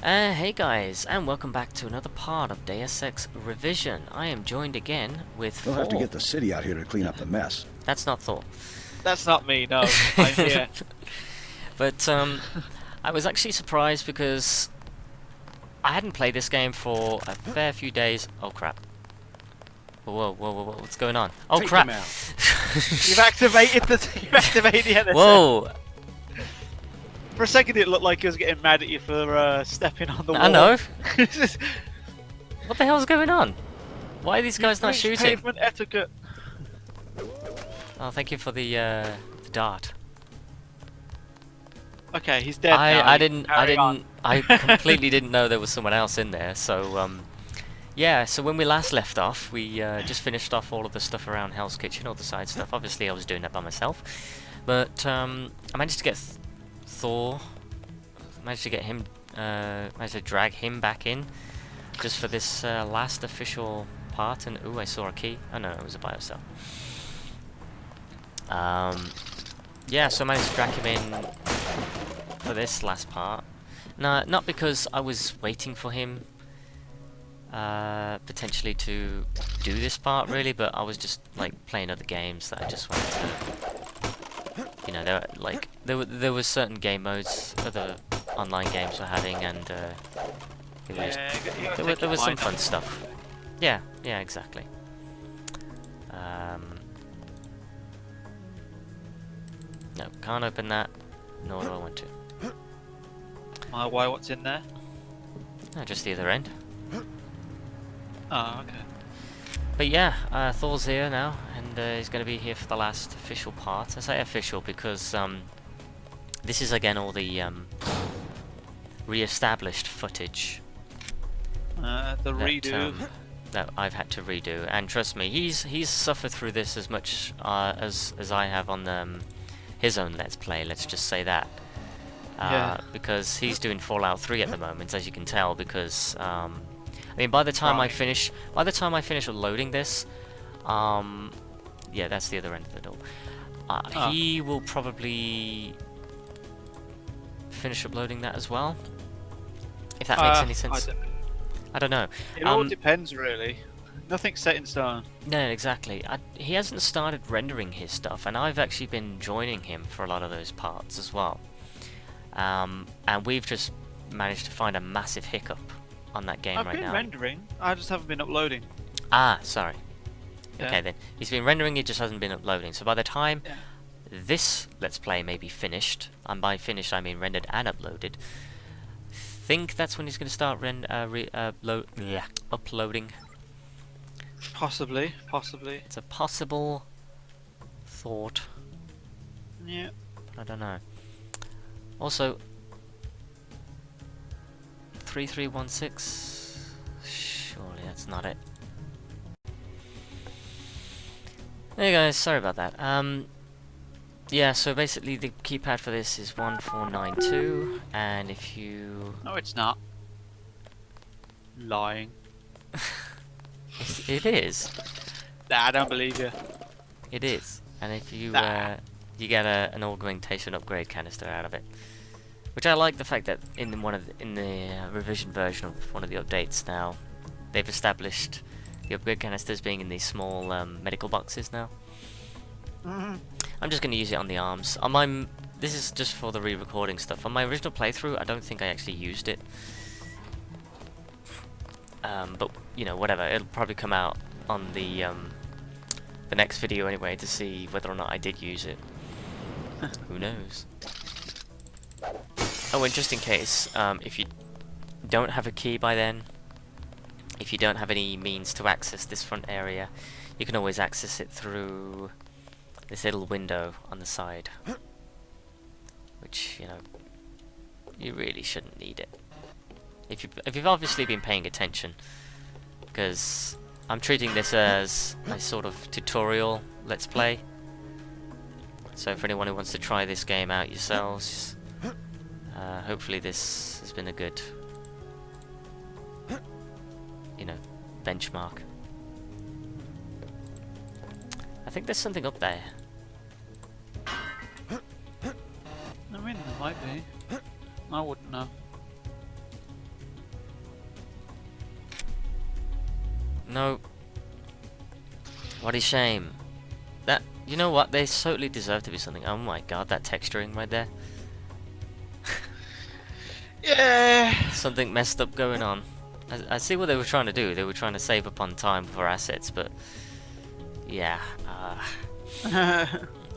Hey guys, and welcome back to another part of Deus 6 Revision. I am joined again with We'll have to Thor. get the city out here to clean up the mess. That's not Thor. That's not me, no. I'm here. But I was actually surprised because I hadn't played this game for a fair few days. Oh crap. Whoa, what's going on? Oh Take crap! them out. You've activated the editor. Whoa! For a second it looked like he was getting mad at you for stepping on the wall. I know. What the hell's going on? Why are these guys not Breached shooting? Pavement etiquette. Oh, thank you for the dart. Okay, he's dead now. I completely didn't know there was someone else in there. So yeah. So when we last left off, we just finished off all of the stuff around Hell's Kitchen, all the side stuff. Obviously, I was doing that by myself, but I managed to get Thor. Managed to get him. Managed to drag him back in, just for this last official part. And ooh, I saw a key. Oh no, it was a biocell. Yeah, so I managed to drag him in for this last part. No, not because I was waiting for him potentially to do this part really, but I was just like playing other games that I just wanted to, you know, there was certain game modes other online games were having, and there was some fun stuff. Yeah, exactly. No, can't open that, nor do I want to. Why, what's in there? No, just the other end. Oh, okay. But yeah, Thor's here now, and he's going to be here for the last official part. I say official because this is again all the re-established footage The redo. that I've had to redo. And trust me, he's suffered through this as much as I have on his own Let's Play. Let's just say that. Yeah. Because he's doing Fallout 3 at the moment, as you can tell. Because I mean, by the time I finish loading this, yeah, that's the other end of the door. He will probably finish uploading that as well, if that makes any sense. I don't know. It all depends, really. Nothing's set in stone. No, exactly. He hasn't started rendering his stuff, and I've actually been joining him for a lot of those parts as well. And we've just managed to find a massive hiccup on that game right now. I've been rendering, I just haven't been uploading. Ah, sorry. Yeah. Okay then. He's been rendering, it just hasn't been uploading. So by the time this Let's Play may be finished, and by finished I mean rendered and uploaded, think that's when he's going to start uploading. Possibly. It's a possible thought, Yeah. but I don't know. Also, 3316. Surely that's not it. Hey guys, sorry about that. Yeah, so basically the keypad for this is 1492, and if you... No, it's not. Lying. It is. Nah, I don't believe you. It is. And if you you get an augmentation upgrade canister out of it, which I like the fact that in the revision version of one of the updates now, they've established the upgrade canisters being in these small medical boxes now. I'm just going to use it on the arms. On my this is just for the re-recording stuff. On my original playthrough, I don't think I actually used it. But you know, whatever. It'll probably come out on the next video anyway to see whether or not I did use it. Who knows? Oh, and just in case, if you don't have a key by then, if you don't have any means to access this front area, you can always access it through this little window on the side, which, you know, you really shouldn't need it if you've obviously been paying attention, because I'm treating this as a sort of tutorial Let's Play. So for anyone who wants to try this game out yourselves, hopefully this has been a good, you know, benchmark. I think there's something up there. I mean, there might be. I wouldn't know. No. What a shame. That, you know what? They totally deserve to be something. Oh my god, that texturing right there. Yeah. Something messed up going on. I see what they were trying to do. They were trying to save upon time for assets, but yeah, that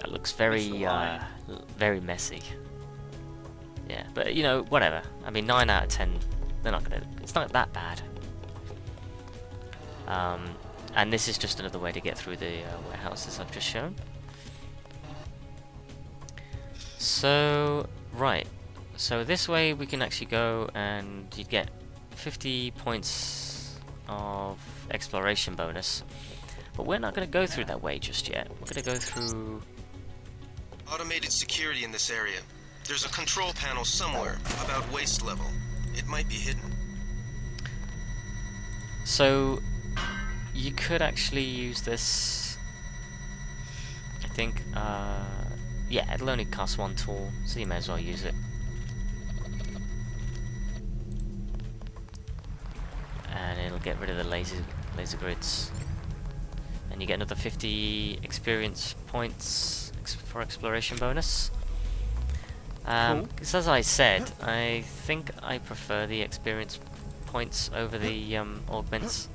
looks very, very messy. Yeah, but you know, whatever. I mean, 9 out of 10. They're not gonna. It's not that bad. And this is just another way to get through the warehouses I've just shown. So right. So this way we can actually go and you get 50 points of exploration bonus. But we're not going to go through that way just yet. We're going to go through... Automated security in this area. There's a control panel somewhere, about waist level. It might be hidden. So you could actually use this... I think, yeah, it'll only cost 1 tool, so you may as well use it. And it'll get rid of the laser grids. And you get another 50 experience points for exploration bonus. Cool. Because as I said, I think I prefer the experience points over the augments.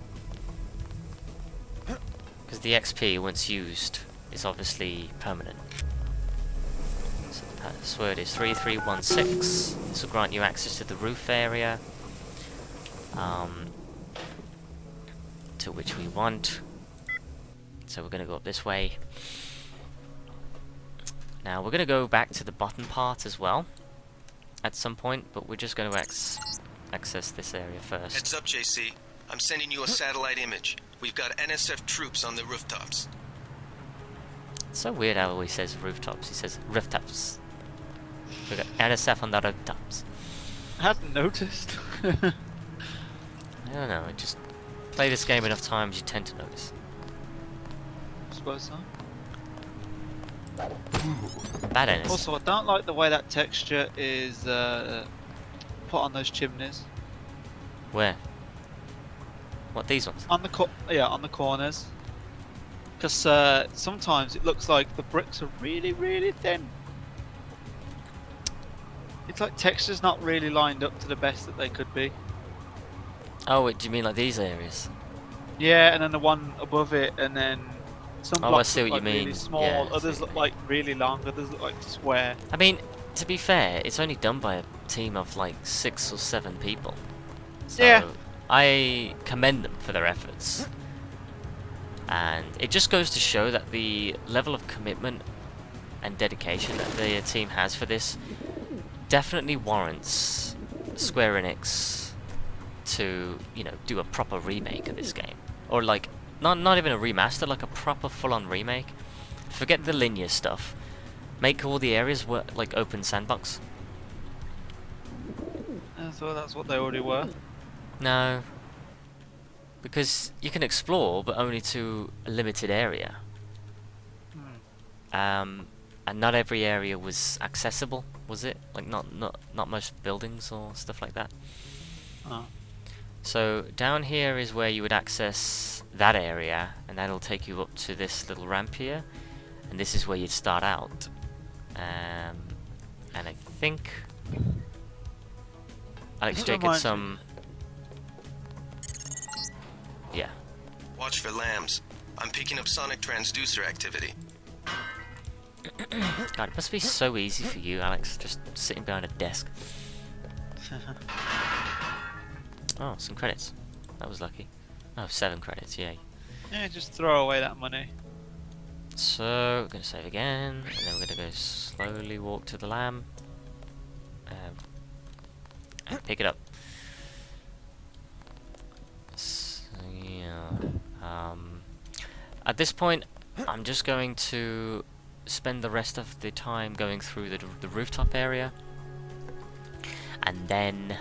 Because the XP, once used, is obviously permanent. So the password is 3316. This will grant you access to the roof area. To which we want. So we're going to go up this way. Now we're going to go back to the bottom part as well at some point, but we're just going to access this area first. Heads up, JC. I'm sending you a satellite image. We've got NSF troops on the rooftops. It's so weird how he says rooftops. He says rooftops. We've got NSF on the rooftops. I hadn't noticed. I don't know, just play this game enough times you tend to notice. I suppose so. Bad NSF. Also, I don't like the way that texture is put on those chimneys. Where? What, these ones? On the on the corners. Because sometimes it looks like the bricks are really, really thin. It's like texture's not really lined up to the best that they could be. Oh, wait, do you mean like these areas? Yeah, and then the one above it, and then some Oh, I blocks see look what you like really mean. small, Yeah, I see others what look you like really long, others look like square. I mean, to be fair, it's only done by a team of like 6 or 7 people. So Yeah. I commend them for their efforts. And it just goes to show that the level of commitment and dedication that the team has for this definitely warrants Square Enix to, you know, do a proper remake of this game. Or like, not even a remaster, like a proper full-on remake. Forget the linear stuff. Make all the areas work like open sandbox. I thought that's what they already were. No. Because you can explore, but only to a limited area. And not every area was accessible, was it? Like not most buildings or stuff like that. Oh. So down here is where you would access that area, and that'll take you up to this little ramp here, and this is where you'd start out. And I think Alex, do you get some? Yeah. Watch for lambs. I'm picking up sonic transducer activity. God, it must be so easy for you, Alex, just sitting behind a desk. Oh, some credits. That was lucky. Oh, 7 credits, yay. Yeah, just throw away that money. So, we're going to save again, and then we're going to go slowly walk to the lamb. And pick it up. So, yeah. At this point, I'm just going to spend the rest of the time going through the rooftop area. And then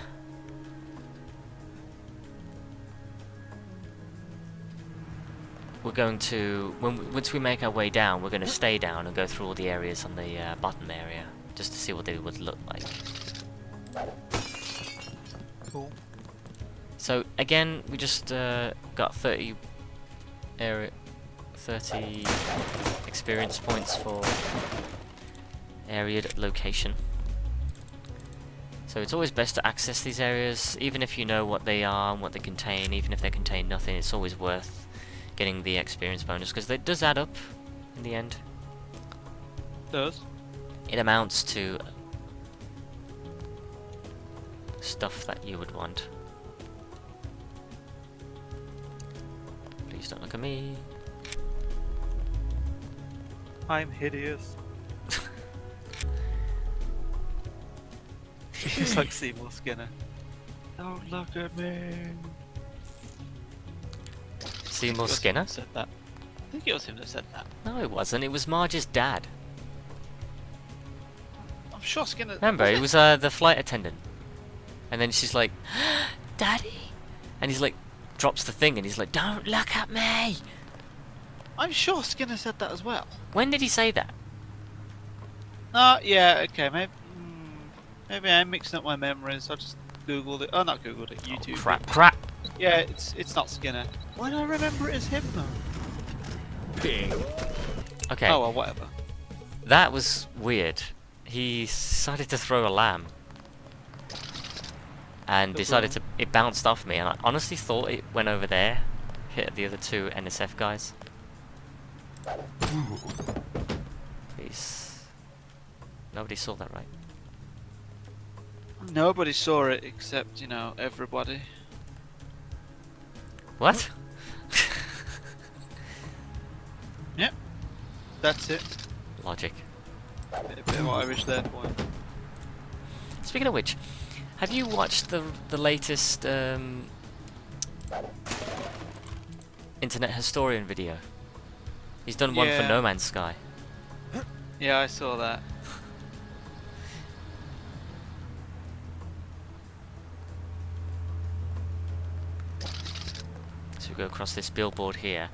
we're going to, once we make our way down, we're going to stay down and go through all the areas on the bottom area, just to see what they would look like. Cool. So again, we just got 30 area, 30 experience points for area location. So it's always best to access these areas, even if you know what they are and what they contain. Even if they contain nothing, it's always worth getting the experience bonus, because it does add up in the end. Does. It amounts to stuff that you would want. Please don't look at me. I'm hideous. He's like Seymour Skinner. Don't look at me. Seymour It was him Skinner? that said that. I think it was him that said that. No, it wasn't. It was Marge's dad. I'm sure Skinner. Remember, it was the flight attendant. And then she's like, Daddy? And he's like, drops the thing and he's like, don't look at me! I'm sure Skinner said that as well. When did he say that? Yeah, okay, maybe I'm mixing up my memories. I just googled it. Oh, not googled it. YouTube. Crap. Yeah, it's not Skinner. Why do I remember it as him though? Ping. Okay, Oh well, whatever. that was weird. He decided to throw a lamb. And decided to... It bounced off me, and I honestly thought it went over there. Hit the other two NSF guys. Please. Nobody saw that, right? Nobody saw it except, you know, everybody. What? Yep. That's it. Logic. Bit of Irish there for you. Speaking of which, have you watched the latest Internet Historian video? He's done one for Yeah. No Man's Sky. Yeah, I saw that. So we go across this billboard here.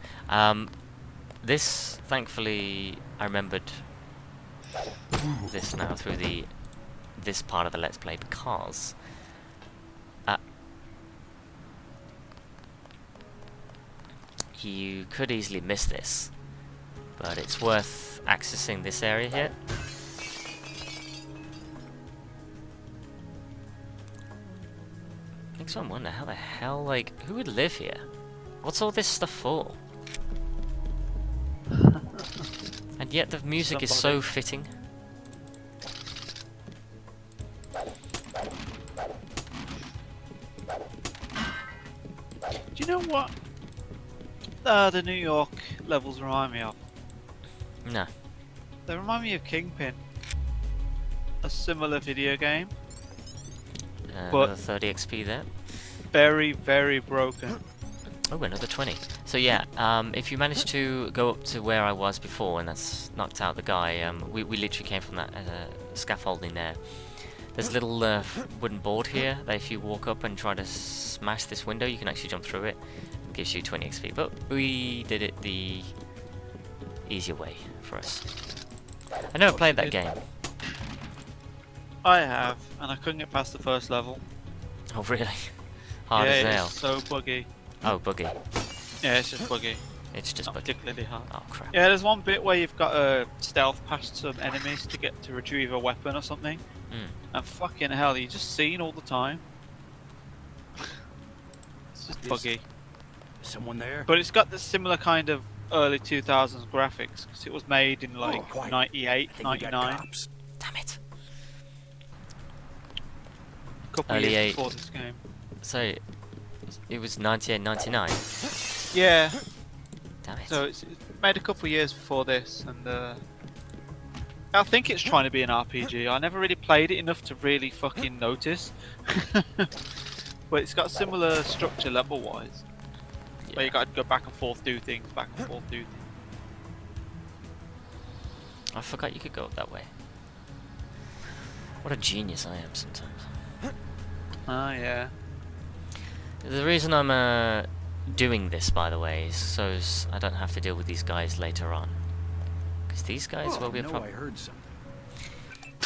This, thankfully, I remembered this now through this part of the Let's Play, because you could easily miss this, but it's worth accessing this area here. Makes one wonder how the hell, like, who would live here? What's all this stuff for? And yet the music is so Somebody. fitting. Do you know what the New York levels remind me of? No. They remind me of Kingpin. A similar video game. But- Another 30 XP there. Very, very broken. Oh, another 20. So yeah, if you manage to go up to where I was before, and that's knocked out the guy, we literally came from that scaffolding there. There's a little wooden board here that if you walk up and try to smash this window, you can actually jump through it. It gives you 20 XP, but we did it the easier way for us. I never played that game. I have, and I couldn't get past the first level. Oh really? Hard yeah, as nail. it's so buggy. Oh, buggy. Yeah, it's just buggy. It's just Not buggy. particularly hard. Oh crap. Yeah, there's one bit where you've got to stealth past some enemies to get to retrieve a weapon or something. Mm. And fucking hell, you're just seen all the time. It's just Is- buggy. Someone there? But it's got the similar kind of early 2000s graphics, because it was made in like Oh, quiet. 98, I think we got 99. cops. Damn it. A couple Early years eight. before this game. So it was 98, 99. Yeah, Damn it. so it's made a couple years before this, and I think it's trying to be an RPG. I never really played it enough to really fucking notice. But it's got similar structure level-wise, where you got to go back and forth, do things, back and forth, do things. I forgot you could go up that way. What a genius I am sometimes. Ah, yeah. The reason I'm doing this, by the way, is so I don't have to deal with these guys later on. Because these guys will be a I problem. heard something.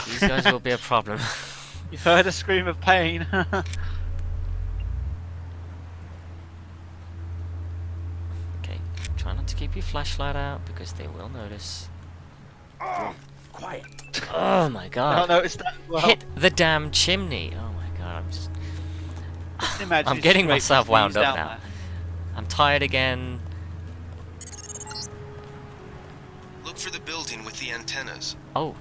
These guys will be a problem. You heard a scream of pain. Okay, Try not to keep your flashlight out because they will notice. Quiet. Oh my I god. noticed that as well. Hit the damn chimney. Oh my god, I'm just... Imagine I'm it's getting straight myself squeezed wound up down now. there. I'm tired again. Look for the building with the antennas. Oh.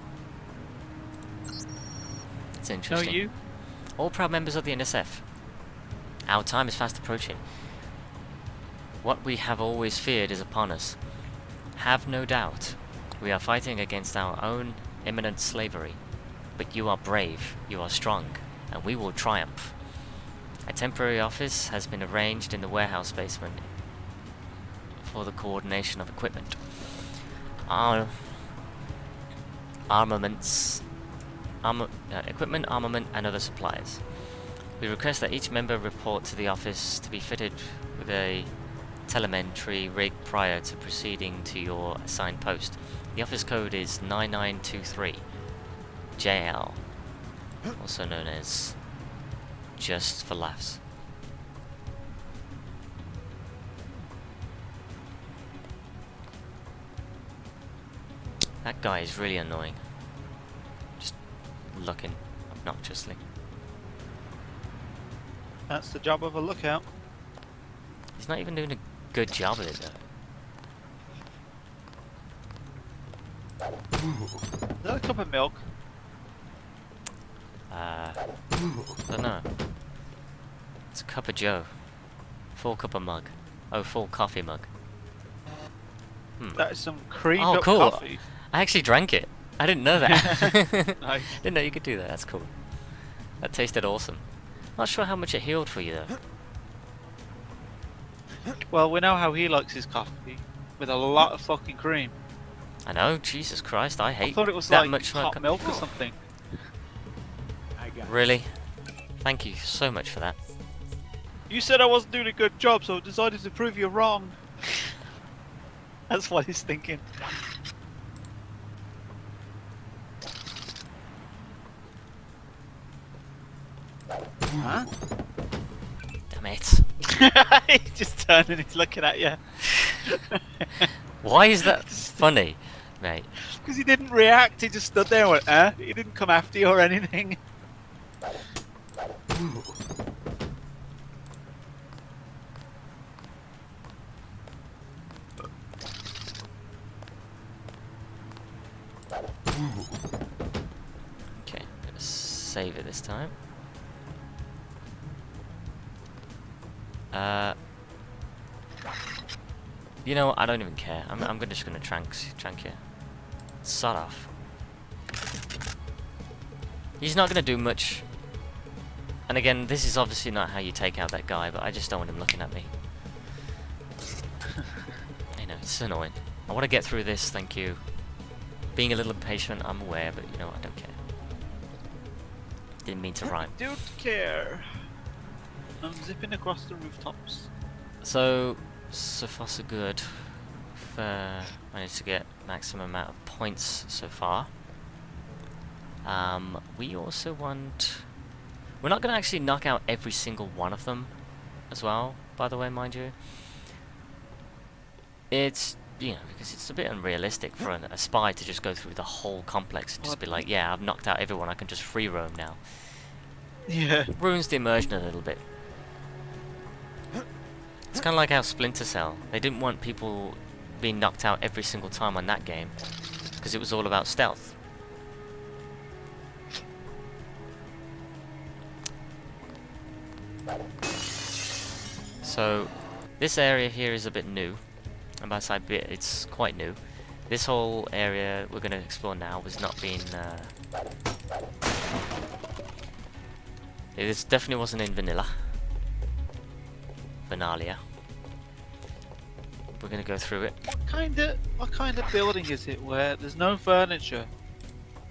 It's No, interesting. you. All proud members of the NSF. Our time is fast approaching. What we have always feared is upon us. Have no doubt. We are fighting against our own imminent slavery. But you are brave, you are strong, and we will triumph. A temporary office has been arranged in the warehouse basement for the coordination of equipment. Equipment, armament, and other supplies. We request that each member report to the office to be fitted with a telemetry rig prior to proceeding to your assigned post. The office code is 9923 JL, also known as Just for Laughs. That guy is really annoying. Just looking obnoxiously. That's the job of a lookout. He's not even doing a good job of it though. Is that a cup of milk? I don't know. It's a cup of Joe. Full cup of mug. Oh, full coffee mug. That is some creamed Oh, up cool. coffee. I actually drank it. I didn't know that. Nice. Didn't know you could do that. That's cool. That tasted awesome. Not sure how much it healed for you though. Well, we know how he likes his coffee, with a lot of fucking cream. I know. Jesus Christ, I I hate thought it was that like much hot milk or something. I got Really? Thank you so much for that. You said I wasn't doing a good job, so I decided to prove you wrong. That's what he's thinking. Huh? Damn it. He's just turned and he's looking at you. Why is that funny, mate? Because he didn't react, he just stood there and went, eh? He didn't come after you or anything. Okay, gonna save it this time. You know what? I don't even care. I'm just gonna trank you. Sod off. He's not gonna do much. And again, this is obviously not how you take out that guy, but I just don't want him looking at me. You know, it's annoying. I want to get through this, thank you. Being a little impatient, I'm aware, but you know, I don't care. Didn't mean to rhyme. Don't care. I'm zipping across the rooftops. So far so good. Managed to get maximum amount of points so far. We also want... We're not going to actually knock out every single one of them as well, by the way, mind you. It's, you know, because it's a bit unrealistic for a spy to just go through the whole complex and just be like, yeah, I've knocked out everyone, I can just free roam now. Yeah. Ruins the immersion a little bit. It's kind of like how Splinter Cell, they didn't want people being knocked out every single time on that game, because it was all about stealth. So, this area here is a bit new, and by side bit, it's quite new. This whole area we're going to explore now was not being... This definitely wasn't in Vanilla. Vanalia. We're going to go through it. What kind of building is it where there's no furniture?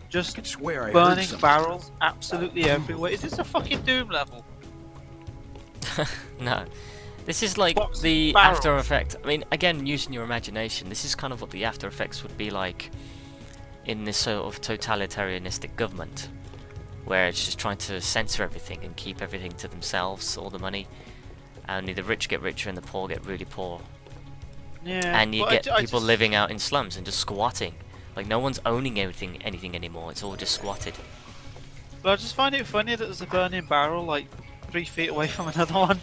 Just I swear I heard burning something. barrels absolutely everywhere. Is this a fucking Doom level? No. This is like What's the barrels? After Effects. I mean, again, using your imagination, this is kind of what the After Effects would be like in this sort of totalitarianistic government, where it's just trying to censor everything and keep everything to themselves, all the money. Only the rich get richer and the poor get really poor. Yeah. And you but get I people just- living out in slums and just squatting. Like no one's owning anything anymore. It's all just squatted. But I just find it funny that there's a burning barrel like 3 feet away from another one.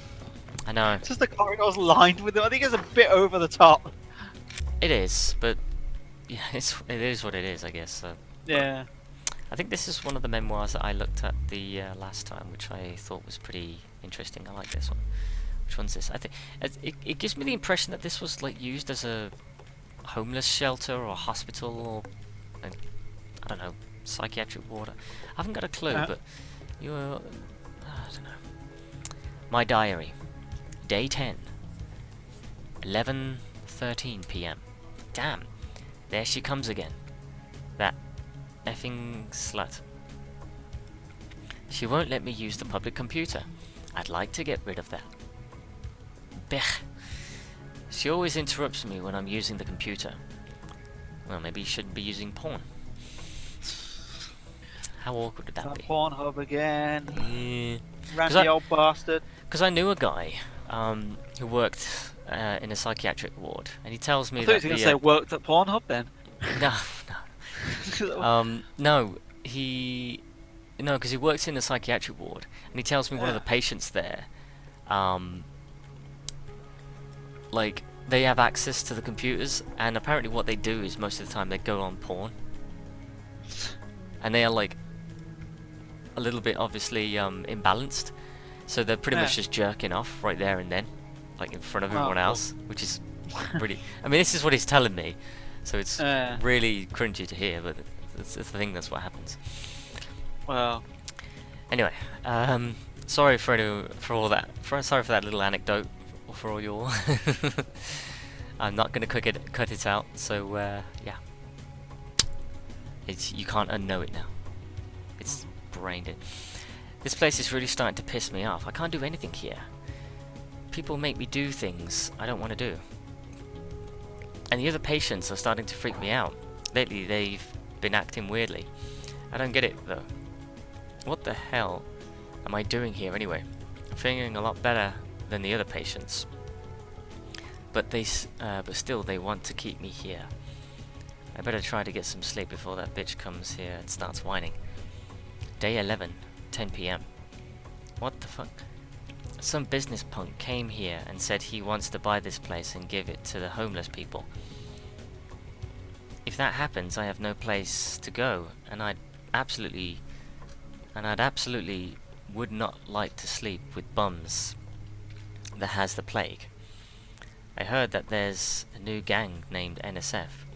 I know It's just the corridor's lined with them. I think it's a bit over the top. it is, but yeah, it is what it is, I guess. So. Yeah. I think this is one of the memoirs that I looked at the last time, which I thought was pretty interesting. I like this one. Which one's this? I think it gives me the impression that this was like used as a homeless shelter or hospital or I don't know, psychiatric ward. I haven't got a clue, but you're I don't know. My diary, day 10, 11:13 p.m. Damn, there she comes again. That effing slut. She won't let me use the public computer. I'd like to get rid of that. Bech. She always interrupts me when I'm using the computer. Well, maybe you shouldn't be using porn. How awkward would that That be? Pornhub again. Yeah. Randy old bastard. Because I knew a guy who worked in a psychiatric ward, and he tells me I thought you that were going to say worked at Pornhub then. no, no, because he works in a psychiatric ward, and he tells me one of the patients there, like they have access to the computers, and apparently what they do is most of the time they go on porn, and they are like a little bit obviously imbalanced, so they're pretty much just jerking off right there and then, like in front of everyone else, which is really. I mean, this is what he's telling me. So it's really cringy to hear, but it's the thing. That's what happens. Well, anyway, sorry for all that. Sorry for that little anecdote for all you all. I'm not gonna cut it out. So yeah, you can't unknow it now. It's brained it. This place is really starting to piss me off. I can't do anything here. People make me do things I don't want to do. And the other patients are starting to freak me out. Lately, they've been acting weirdly. I don't get it, though. What the hell am I doing here, anyway? I'm feeling a lot better than the other patients. But still, they want to keep me here. I better try to get some sleep before that bitch comes here and starts whining. Day 11, 10 p.m. What the fuck? Some business punk came here and said he wants to buy this place and give it to the homeless people. If that happens, I have no place to go, and I'd absolutely would not like to sleep with bums that has the plague. I heard that there's a new gang named NSF.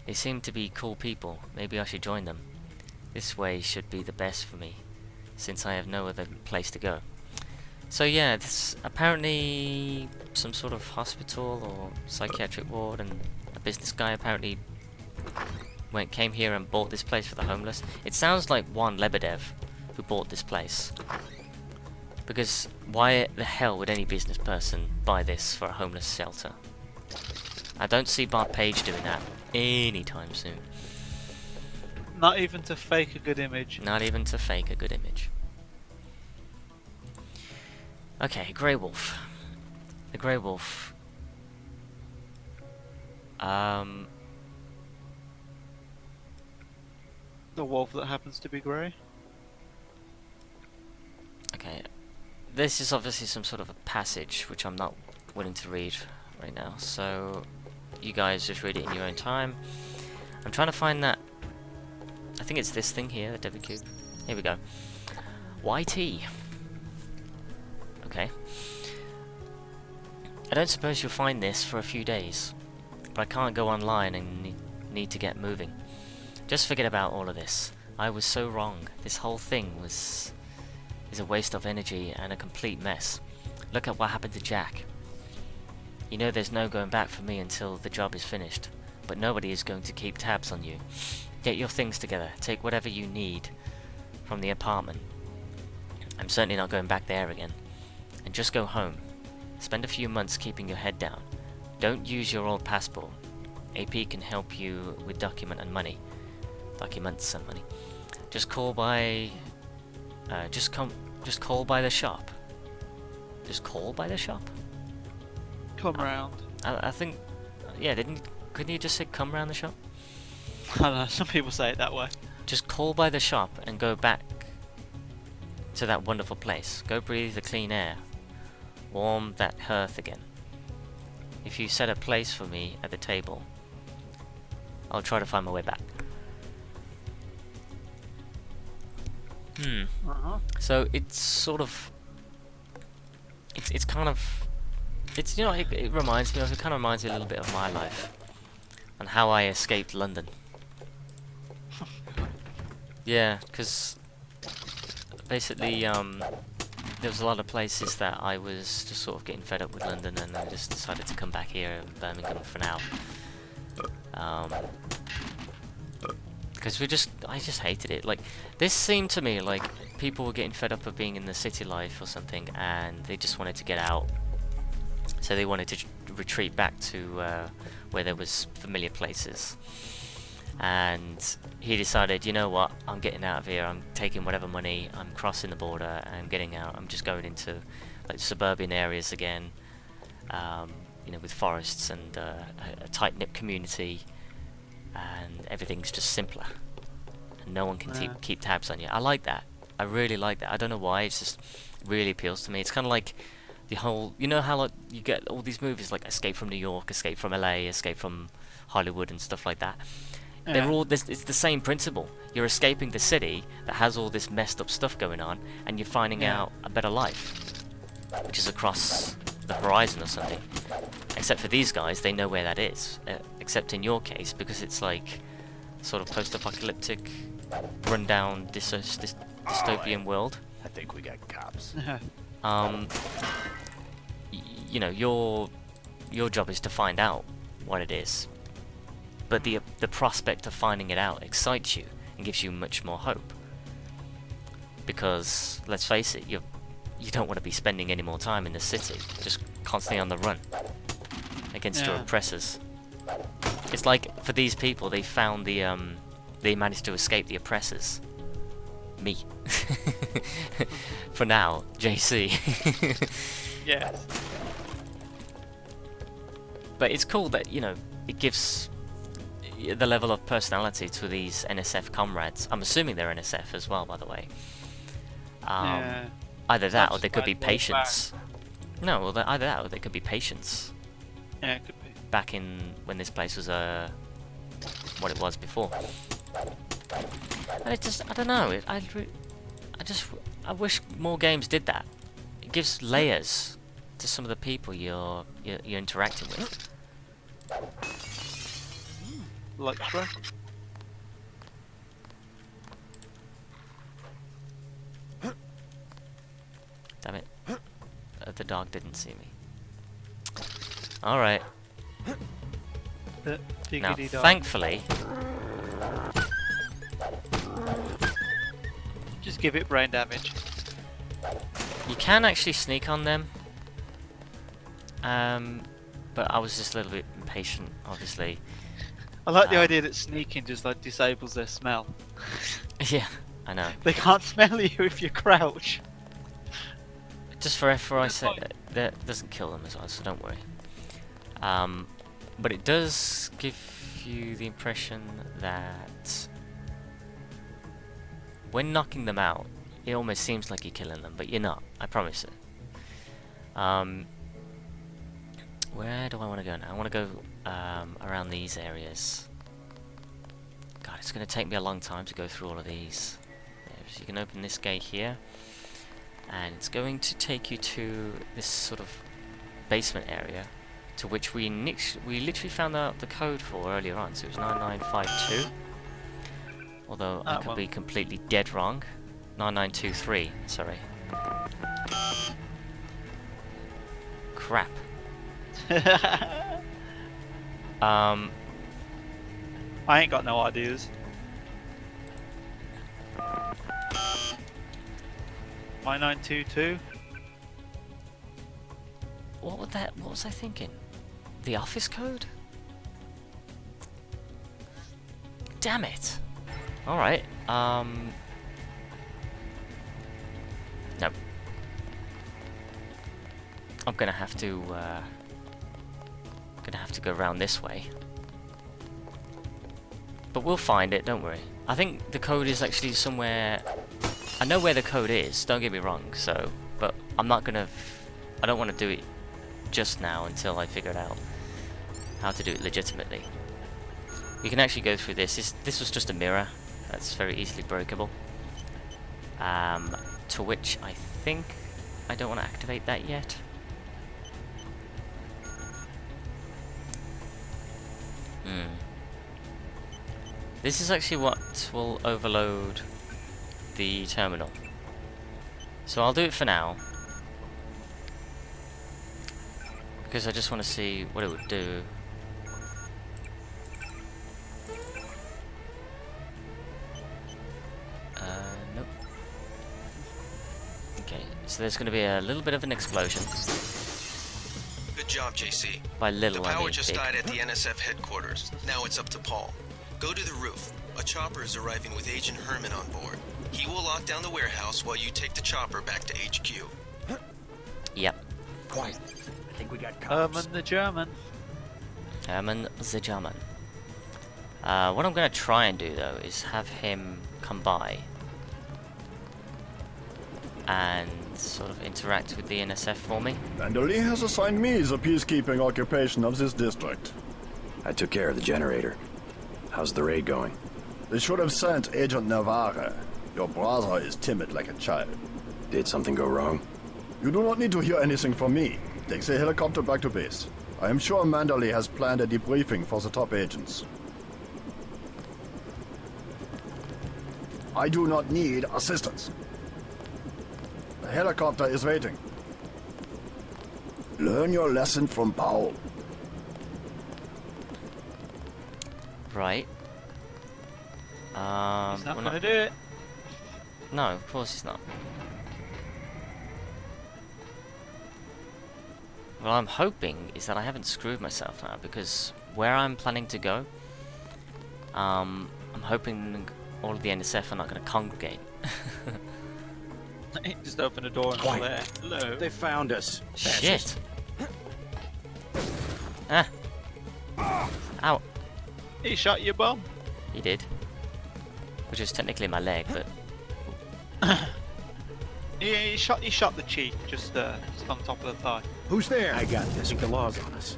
They seem to be cool people. Maybe I should join them. This way should be the best for me, since I have no other place to go. So yeah, this apparently some sort of hospital or psychiatric ward, and a business guy apparently came here and bought this place for the homeless. It sounds like one Lebedev who bought this place. Because why the hell would any business person buy this for a homeless shelter? I don't see Bart Page doing that anytime soon. not even to fake a good image. Not even to fake a good image. Okay, Grey Wolf. The Grey Wolf. The wolf that happens to be grey. Okay. This is obviously some sort of a passage, which I'm not willing to read right now. So, you guys just read it in your own time. I'm trying to find that. I think it's this thing here, the Debbie Cube. Here we go. YT. Okay. I don't suppose you'll find this for a few days, but I can't go online and need to get moving. Just forget about all of this. I was so wrong. This whole thing is a waste of energy and a complete mess. Look at what happened to Jack. You know there's no going back for me until the job is finished, but nobody is going to keep tabs on you. Get your things together. Take whatever you need from the apartment. I'm certainly not going back there again. And just go home. Spend a few months keeping your head down. Don't use your old passport. AP can help you with documents and money. Just call by just call by the shop. Just call by the shop? Come round. I think, yeah, couldn't you just say come round the shop? I don't know, some people say it that way. Just call by the shop and go back to that wonderful place. Go breathe the clean air. Warm that hearth again. If you set a place for me at the table, I'll try to find my way back. So it's sort of, it's kind of, it's, you know, it reminds me of, it kind of reminds me a little bit of my life and how I escaped London. Yeah, because basically there was a lot of places that I was just sort of getting fed up with London, and I just decided to come back here in Birmingham for now. Because I just hated it. Like, this seemed to me like people were getting fed up of being in the city life or something, and they just wanted to get out. So they wanted to retreat back to where there was familiar places. And he decided, you know what, I'm getting out of here, I'm taking whatever money, I'm crossing the border, I'm getting out, I'm just going into like suburban areas again, you know, with forests and a tight-knit community, and everything's just simpler, and no one can keep tabs on you. I like that. I really like that. I don't know why, it just really appeals to me. It's kind of like the whole, you know how like you get all these movies like Escape from New York, Escape from LA, Escape from Hollywood and stuff like that. They're all this. It's the same principle. You're escaping the city that has all this messed up stuff going on, and you're finding out a better life, which is across the horizon or something. Except for these guys, they know where that is. Except in your case, because it's like sort of post-apocalyptic, rundown, dystopian world. I think we got cops. You know, your job is to find out what it is. But the prospect of finding it out excites you and gives you much more hope. Because, let's face it, you don't want to be spending any more time in the city, just constantly on the run against your oppressors. It's like, for these people, they found they managed to escape the oppressors. Me. For now, JC. Yeah. But it's cool that, you know, it gives the level of personality to these NSF comrades. I'm assuming they're NSF as well, by the way. Either that, or there could be patience. No, well, either that, or there could be patience. Yeah, it could be. Back in when this place was what it was before. And it just, I don't know. I wish more games did that. It gives layers to some of the people you're interacting with. Lecturer. Damn it. The dog didn't see me. Alright. Now, thankfully... Just give it brain damage. You can actually sneak on them. But I was just a little bit impatient, obviously. I like the idea that sneaking just like disables their smell. Yeah, I know. They can't smell you if you crouch. Just for FYI, I said that doesn't kill them as well, so don't worry. But it does give you the impression that when knocking them out, it almost seems like you're killing them, but you're not. I promise it. Where do I want to go now? I want to go around these areas. God, it's going to take me a long time to go through all of these. So you can open this gate here, and it's going to take you to this sort of basement area, to which we literally found out the code for earlier on. So it was 9952. Although I could be completely dead wrong. 9923. Sorry. Crap. I ain't got no ideas. 9922. What was I thinking? The office code? Damn it. Alright, no. I'm gonna have to, Gonna have to go around this way. But we'll find it, don't worry. I think the code is actually somewhere... I know where the code is, don't get me wrong, so... But I'm not gonna... I don't want to do it just now until I figure out how to do it legitimately. We can actually go through this. This was just a mirror. That's very easily breakable. To which I think I don't want to activate that yet. This is actually what will overload the terminal. So I'll do it for now. Because I just want to see what it would do. Nope. Okay, so there's going to be a little bit of an explosion. Good job, JC. By little, The I power mean just big. died at the NSF headquarters. Now it's up to Paul. Go to the roof. A chopper is arriving with Agent Herman on board. He will lock down the warehouse while you take the chopper back to HQ. Yep. Quiet. I think we got cops. Herman the German. Herman the German. What I'm going to try and do though is have him come by and sort of interact with the NSF for me. Vanderlee has assigned me the peacekeeping occupation of this district. I took care of the generator. How's the raid going? They should have sent Agent Navarre. Your brother is timid like a child. Did something go wrong? You do not need to hear anything from me. Take the helicopter back to base. I am sure Manderley has planned a debriefing for the top agents. I do not need assistance. The helicopter is waiting. Learn your lesson from Paul. Right. He's not we're gonna do it. No, of course he's not. Well, I'm hoping is that I haven't screwed myself now, because where I'm planning to go, I'm hoping all of the NSF are not going to congregate. Just open the door and all there. Hello. They found us. Shit! Ah! Ow! He shot your bum. He did. Which was technically my leg, but He shot the cheek, just on top of the thigh. Who's there? I got this. I think the law's on us.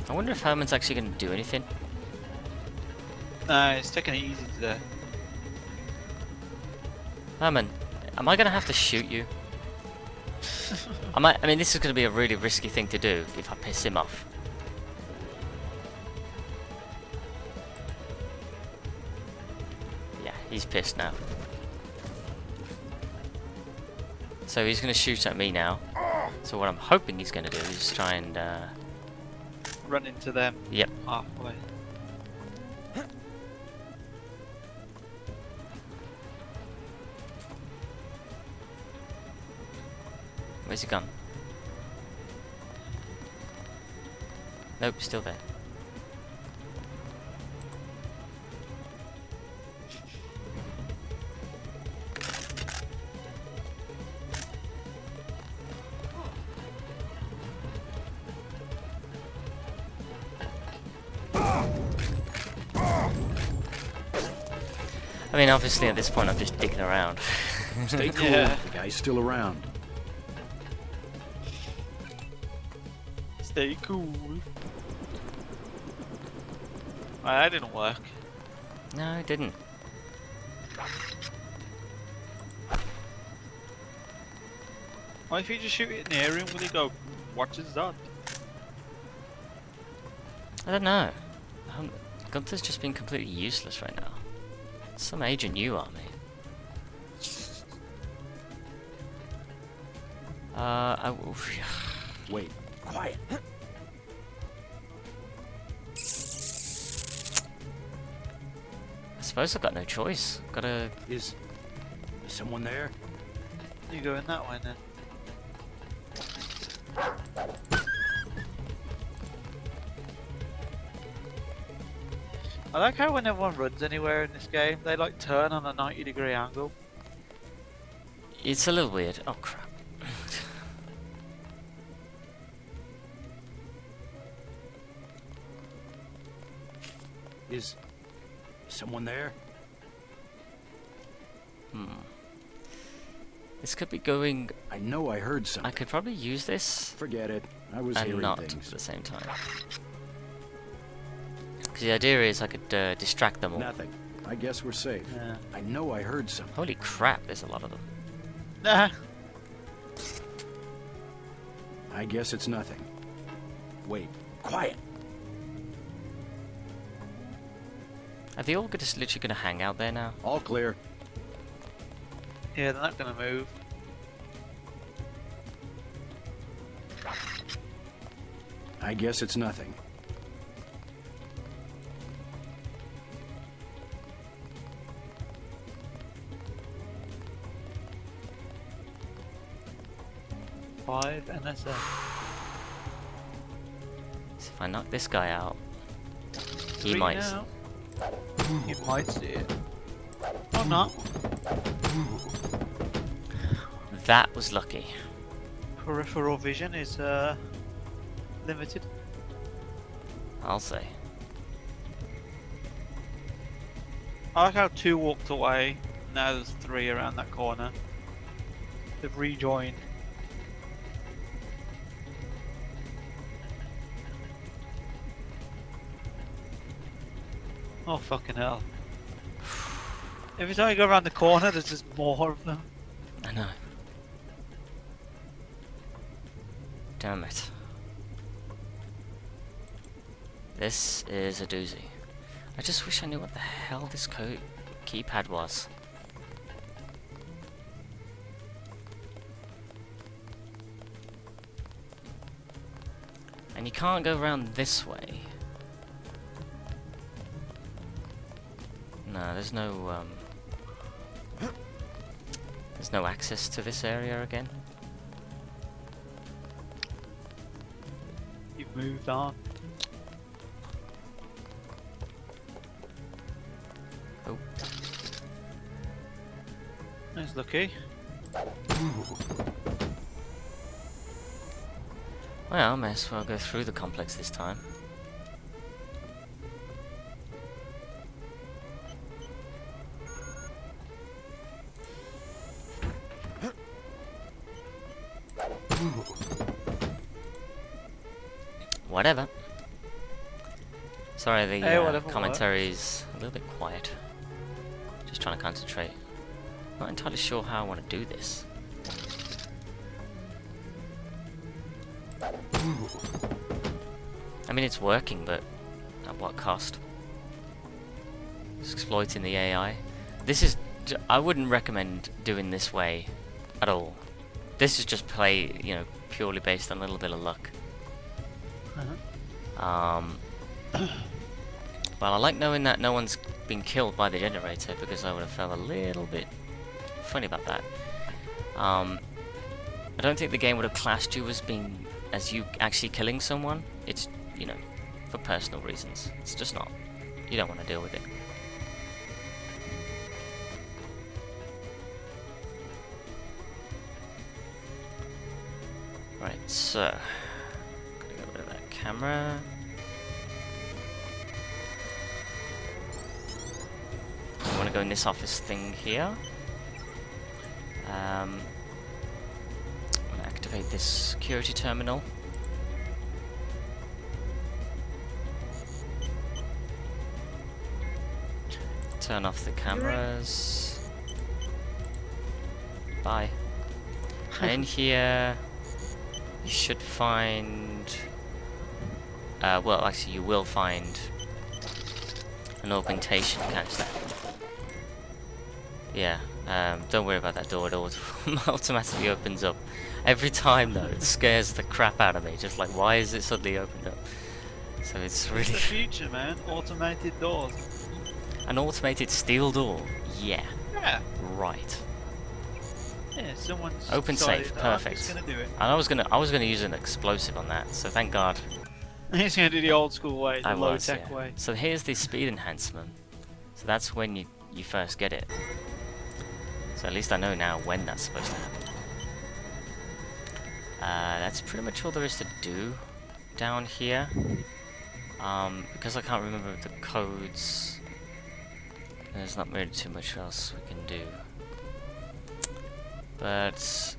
I wonder if Herman's actually going to do anything. No, it's taking it easy today. Herman, am I going to have to shoot you? I mean, this is going to be a really risky thing to do if I piss him off. Yeah, he's pissed now. So he's going to shoot at me now. So what I'm hoping he's going to do is try and... Run into them. Yep. Halfway. Where's he gone? Nope, still there. I mean, obviously at this point I'm just dicking around. Stay cool. Yeah. The guy's still around. Stay cool. That didn't work. No, it didn't. Why if you just shoot it in the air and will he go, what is that? I don't know. Gunther's just been completely useless right now. Some agent you are, mate. Wait. Quiet. I suppose I've got no choice. Gotta... Is someone there? You going that way then? I like how when everyone runs anywhere in this game, they like turn on a 90-degree angle. It's a little weird. Oh, crap. Is someone there? This could be going... I know I heard I something. could probably use this Forget it. I was and hearing not at things. the same time. Because the idea is I could distract them all. Nothing. I guess we're safe. Yeah. I know I heard something. Holy crap, there's a lot of them. Nah. I guess it's nothing. Wait. Quiet. Are they all just literally going to hang out there now? All clear. Yeah, they're not gonna move. I guess it's nothing. Five NSF. So if I knock this guy out, he Three might... now. He might see it. Or not. That was lucky. Peripheral vision is limited. I'll say. I like how two walked away. Now there's three around that corner. They've rejoined. Oh fucking hell. Every time you go around the corner there's just more of them. I know. Damn it. This is a doozy. I just wish I knew what the hell this keypad was. And you can't go around this way. No, there's no access to this area again. You've moved on. Oh. That's lucky. Well, I may as well go through the complex this time. Whatever. Sorry, the Hey, whatever commentary's a little bit quiet. Just trying to concentrate. Not entirely sure how I want to do this. I mean, it's working, but at what cost? It's exploiting the AI. This is... I wouldn't recommend doing this way at all. This is just play, you know, purely based on a little bit of luck. Well, I like knowing that no one's been killed by the generator, because I would have felt a little bit funny about that. I don't think the game would have classed you as you actually killing someone. It's, you know, for personal reasons. It's just not. You don't want to deal with it. Right, so gotta get rid of that camera. I want to go in this office thing here. I'm gonna activate this security terminal. Turn off the cameras. Bye. And in here, you should find... well, actually, you will find an augmentation canister. Yeah, don't worry about that door, it automatically opens up. Every time, though, it scares the crap out of me. Just like, why is it suddenly opened up? So it's really... It's the future, man. Automated doors. An automated steel door? Yeah, Yeah. right. Yeah, someone's Open decided, safe, "Oh, perfect. I'm just gonna do it. And I was gonna use an explosive on that, so thank God. He's gonna do the old school way, the I low was, tech yeah. way. So here's the speed enhancement. So that's when you first get it. So at least I know now when that's supposed to happen. That's pretty much all there is to do down here. Because I can't remember the codes, there's not really too much else we can do. But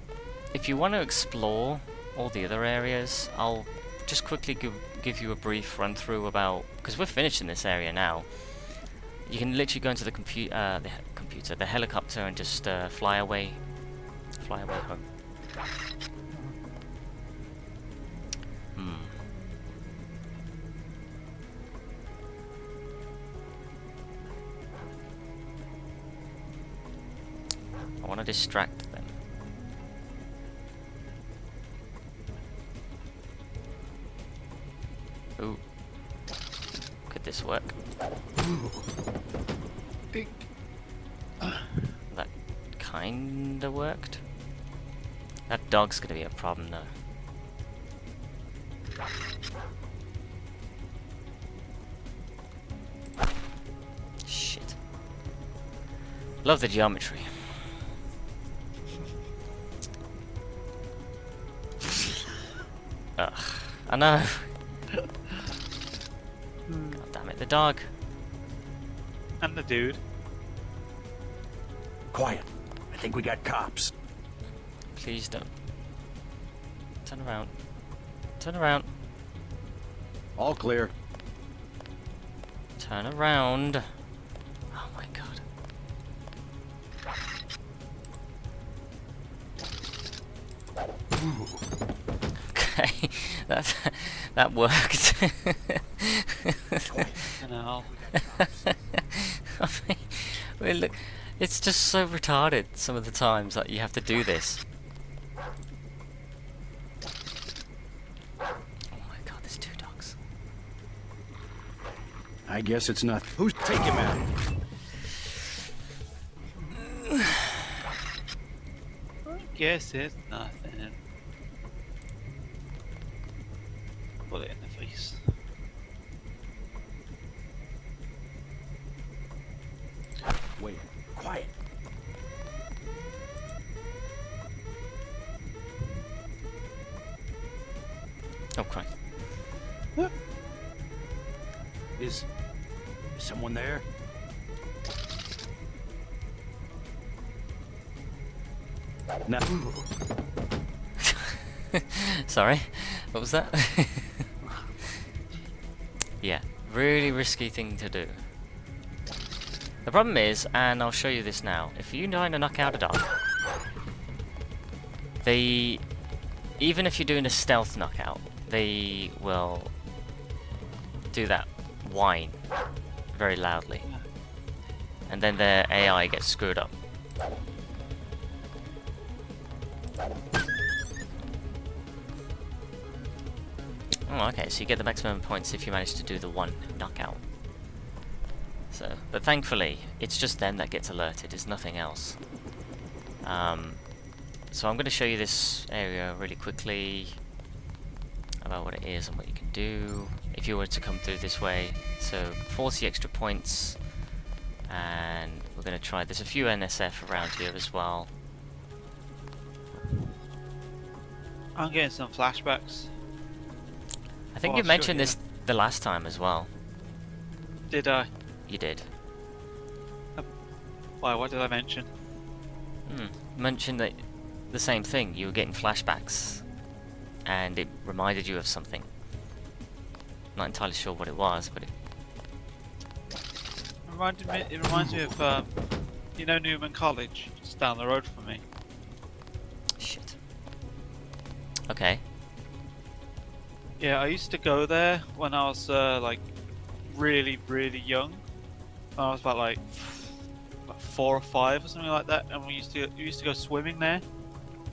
if you want to explore all the other areas, I'll just quickly give you a brief run through about, because we're finished in this area now. You can literally go into the the helicopter, and just fly away home. I want to distract them. Ooh. Could this work? Big. That kinda worked. That dog's gonna be a problem though. Shit. Love the geometry. Ugh. I know. God damn it, the dog. And the dude. Quiet. I think we got cops. Please don't. Turn around. Turn around. All clear. Turn around. Oh my god. Okay, that worked. You know. I mean, look, it's just so retarded some of the times that you have to do this. Oh my god, there's 2 dogs. I guess it's nothing. Who's taking him out? I guess it's nothing. Bullet in the face. Wait. Quiet. Oh crap. Is someone there? No. Sorry, what was that? Yeah, really risky thing to do. The problem is, and I'll show you this now, if you try to knock out a dog, even if you're doing a stealth knockout, they will do that whine very loudly. And then their AI gets screwed up. Oh, okay, so you get the maximum points if you manage to do the 1 knockout. So, but thankfully, it's just them that gets alerted, it's nothing else. So I'm going to show you this area really quickly, about what it is and what you can do if you were to come through this way. So 40 extra points, and we're going to try, there's a few NSF around here as well. I'm getting some flashbacks. I think Oh, you sure, mentioned yeah. this the last time as well. Did I? You did. Why? What did I mention? You mentioned that the same thing, you were getting flashbacks and it reminded you of something. Not entirely sure what it was, but It reminds me of, you know, Newman College, just down the road from me. shit. Okay. Yeah, I used to go there when I was like really, really young. I was about like 4 or 5 or something like that, and we used to go swimming there.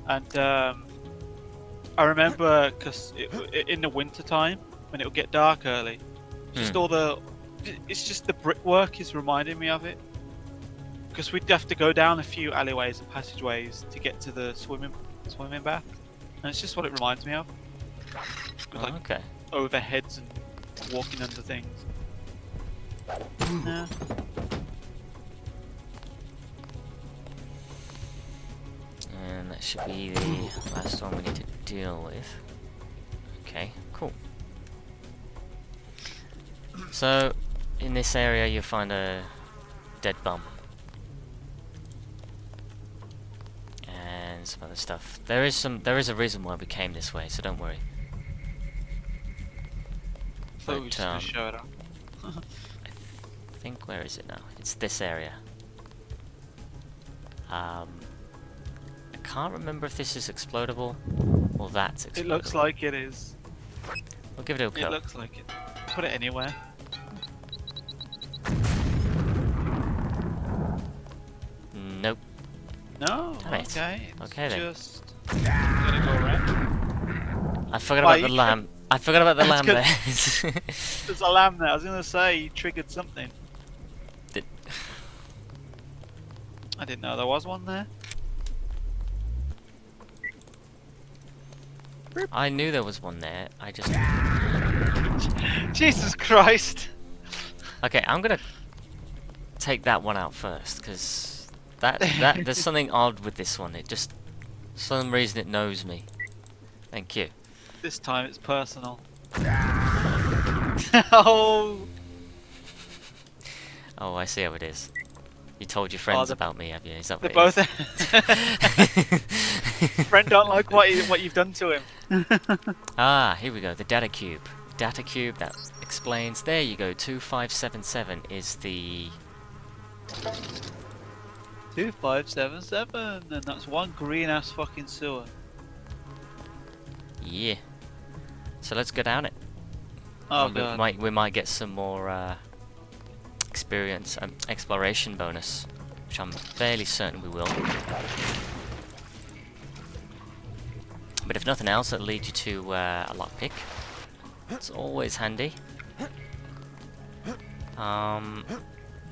And I remember because in the winter time when it would get dark early, just it's just the brickwork is reminding me of it. Because we'd have to go down a few alleyways and passageways to get to the swimming bath, and it's just what it reminds me of. With, like, Okay. overheads and walking under things. Yeah. And that should be the last one we need to deal with. Okay, cool. So, in this area you'll find a dead bum. And some other stuff. There is a reason why we came this way, so don't worry. Thought we were But, just gonna show it off. I think, where is it now? It's this area. I can't remember if this is explodable or that's explodable. It looks like it is. We'll give it a It go. looks like it. Put it anywhere. Nope. No. Damn it. Okay. It's Okay then. just gonna go around. I forgot Why, about the you lamb. I forgot about the That's lamb good. there. There's a lamb there. I was gonna say you triggered something. Did- I didn't know there was one there. I knew there was one there. I just. Jesus Christ! Okay, I'm gonna take that one out first because that there's something odd with this one. It just, for some reason, it knows me. Thank you. This time it's personal. Oh, Oh, I see how it is. You told your friends the- about me, have you? Is that they're what it both. is? Friend don't like what you've done to him. Ah, here we go. The data cube. Data cube that explains. There you go. 2577 is the. 2577, and that's one green ass fucking sewer. Yeah. So let's go down it. Oh And god. we might get some more experience exploration bonus, which I'm fairly certain we will. But if nothing else, it'll lead you to a lockpick. It's always handy.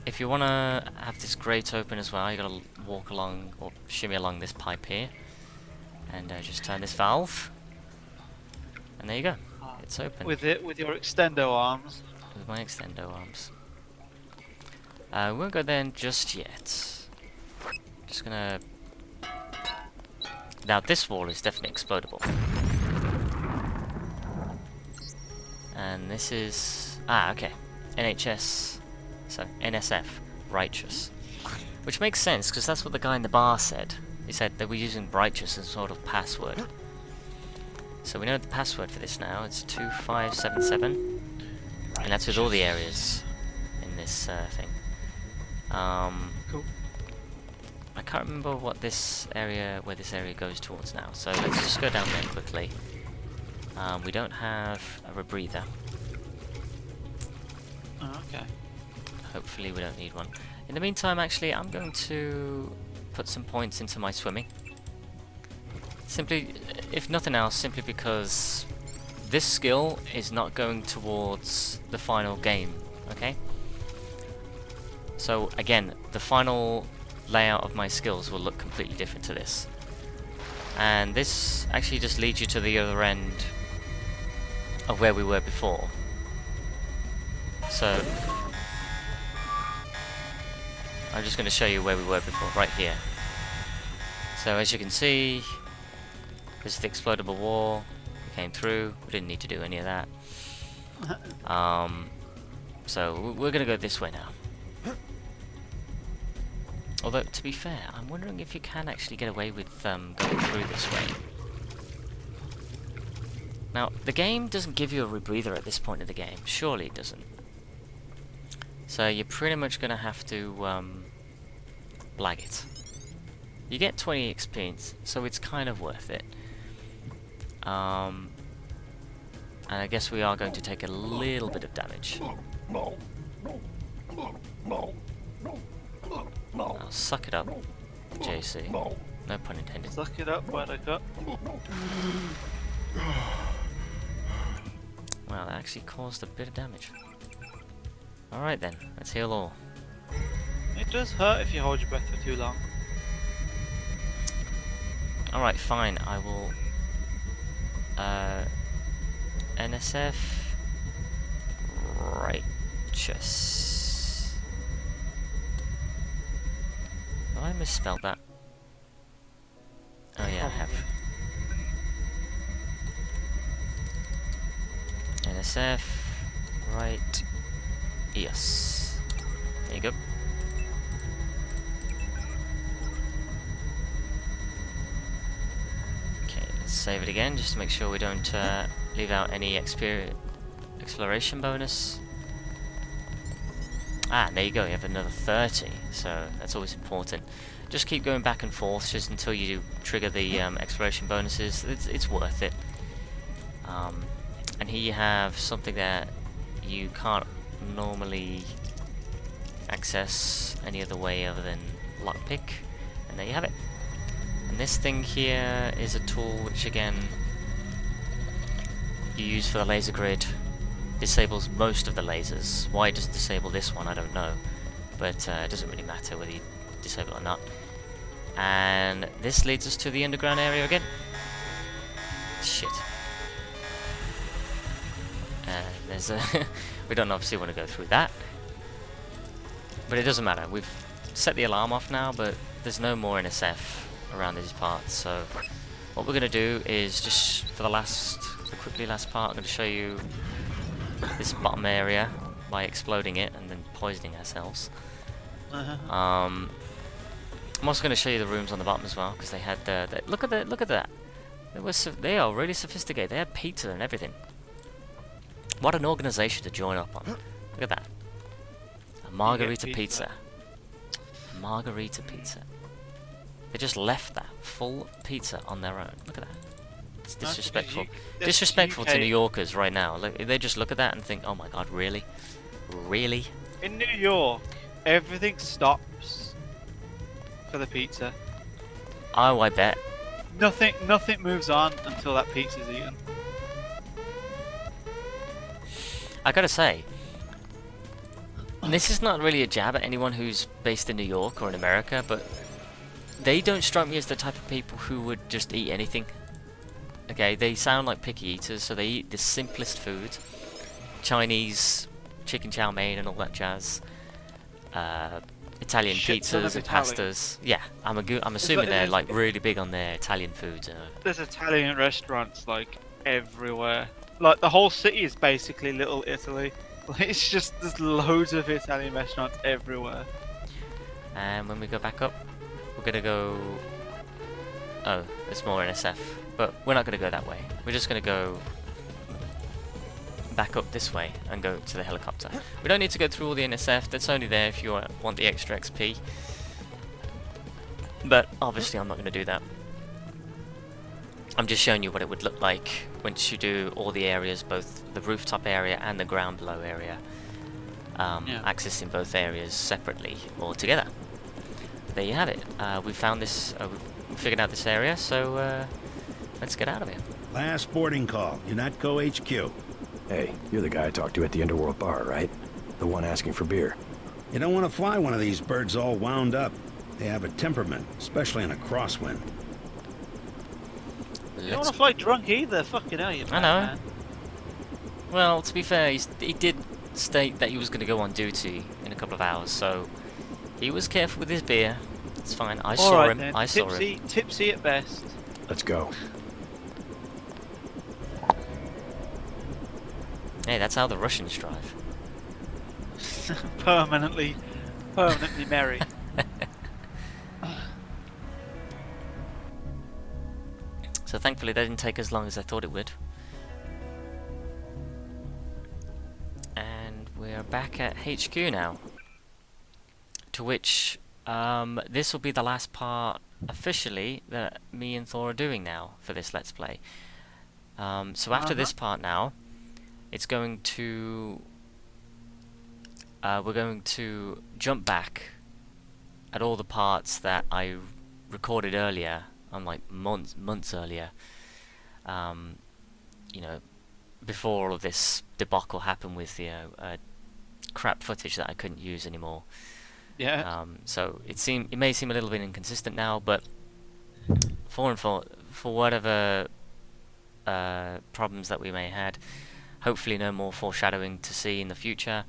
If you want to have this grate open as well, you gotta walk along or shimmy along this pipe here, and just turn this valve, and there you go. It's open With your extendo arms. with my extendo arms. We won't go there just yet. Just gonna. Now this wall is definitely explodable. And this is okay. NHS, so NSF, righteous, which makes sense because that's what the guy in the bar said. He said they were using righteous as sort of password. So we know the password for this now. It's 2577, and that's with all the areas in this thing. Cool. I can't remember what this area, where this area goes towards now. So let's just go down there quickly. We don't have a rebreather. Oh, okay. Hopefully we don't need one. In the meantime, actually, I'm going to put some points into my swimming. Simply, if nothing else, simply because this skill is not going towards the final game, okay? So again, the final layout of my skills will look completely different to this. And this actually just leads you to the other end of where we were before. So I'm just going to show you where we were before, right here. So as you can see, this is the explodable wall. We came through. We didn't need to do any of that. So we're going to go this way now. Although, to be fair, I'm wondering if you can actually get away with going through this way. Now, the game doesn't give you a rebreather at this point of the game. Surely it doesn't. So you're pretty much going to have to blag it. You get 20 experience, so it's kind of worth it. And I guess we are going to take a little bit of damage. I'll suck it up, JC. No pun intended. Suck it up, buttercup. Well, that actually caused a bit of damage. Alright then, let's heal all. It does hurt if you hold your breath for too long. Alright, fine, I will... NSF... Righteous... Have I misspelled that? Oh yeah, I have. NSF... Right... Yes. There you go. Okay, let's save it again just to make sure we don't leave out any exploration bonus. Ah, there you go, you have another 30, so that's always important. Just keep going back and forth just until you trigger the exploration bonuses. It's worth it. And here you have something that you can't normally access any other way other than lockpick, and there you have it. And this thing here is a tool which again you use for the laser grid. Disables most of the lasers. Why it doesn't disable this one, I don't know, but it doesn't really matter whether you disable it or not. And this leads us to the underground area again. Shit. There's a we don't obviously want to go through that, but it doesn't matter. We've set the alarm off now, but there's no more NSF around these parts. So what we're going to do is just for the last part, I'm going to show you this bottom area by exploding it and then poisoning ourselves. I'm also going to show you the rooms on the bottom as well, because they had look at that. They are really sophisticated. They had pizza and everything. What an organisation to join up on. Look at that. A margarita pizza. Margarita pizza. They just left that full pizza on their own. Look at that. It's disrespectful. Disrespectful to New Yorkers right now. Look, they just look at that and think, oh my god, really? Really? In New York, everything stops for the pizza. Oh, I bet. Nothing moves on until that pizza's eaten. I gotta say, this is not really a jab at anyone who's based in New York or in America, but they don't strike me as the type of people who would just eat anything. Okay, they sound like picky eaters, so they eat the simplest food. Chinese, chicken chow mein and all that jazz. Italian pizzas and pastas. Yeah, I'm assuming they're like really big on their Italian food. There's Italian restaurants like everywhere. Like the whole city is basically Little Italy. Like it's just there's loads of Italian restaurants everywhere. And when we go back up, we're gonna go. Oh, there's more NSF, but we're not gonna go that way. We're just gonna go back up this way and go to the helicopter. We don't need to go through all the NSF. That's only there if you want the extra XP. But obviously, I'm not gonna do that. I'm just showing you what it would look like once you do all the areas, both the rooftop area and the ground below area. Accessing both areas separately or together. There you have it. We found this, we figured out this area, so let's get out of here. Last boarding call, UNATCO HQ. Hey, you're the guy I talked to at the Underworld bar, right? The one asking for beer. You don't want to fly one of these birds all wound up. They have a temperament, especially in a crosswind. You don't want to fly drunk either. Fucking hell, you I know. Man. Well, to be fair, he did state that he was going to go on duty in a couple of hours, so he was careful with his beer. It's fine. I saw him. I saw him. Tipsy at best. Let's go. Hey, that's how the Russians drive. permanently merry. So thankfully that didn't take as long as I thought it would. And we're back at HQ now. To which this will be the last part officially that me and Thor are doing now for this Let's Play. So after this part now, it's going to we're going to jump back at all the parts that I recorded earlier, like months earlier, you know, before all of this debacle happened with crap footage that I couldn't use anymore. Yeah. So it may seem a little bit inconsistent now, but for whatever problems that we may had, hopefully no more foreshadowing to see in the future.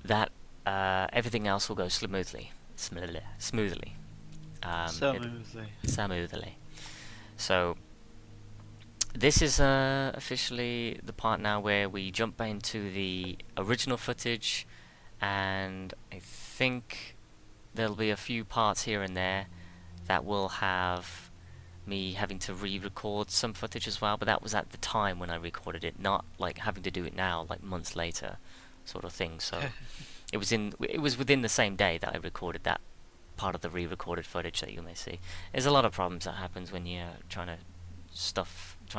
That everything else will go smoothly. Smoothly. So this is officially the part now where we jump into the original footage, and I think there'll be a few parts here and there that will have me having to re-record some footage as well, but that was at the time when I recorded it, not like having to do it now, like months later, sort of thing. So it was within the same day that I recorded that part of the re-recorded footage that you may see. There's a lot of problems that happens when you're trying to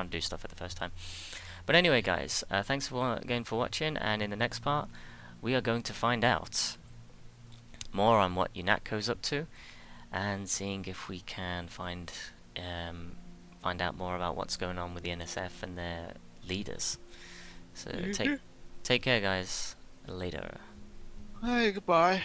do stuff for the first time. But anyway, guys, thanks again for watching, and in the next part we are going to find out more on what UNATCO's up to, and seeing if we can find out more about what's going on with the NSF and their leaders. So take care, guys. Later. Hey, goodbye.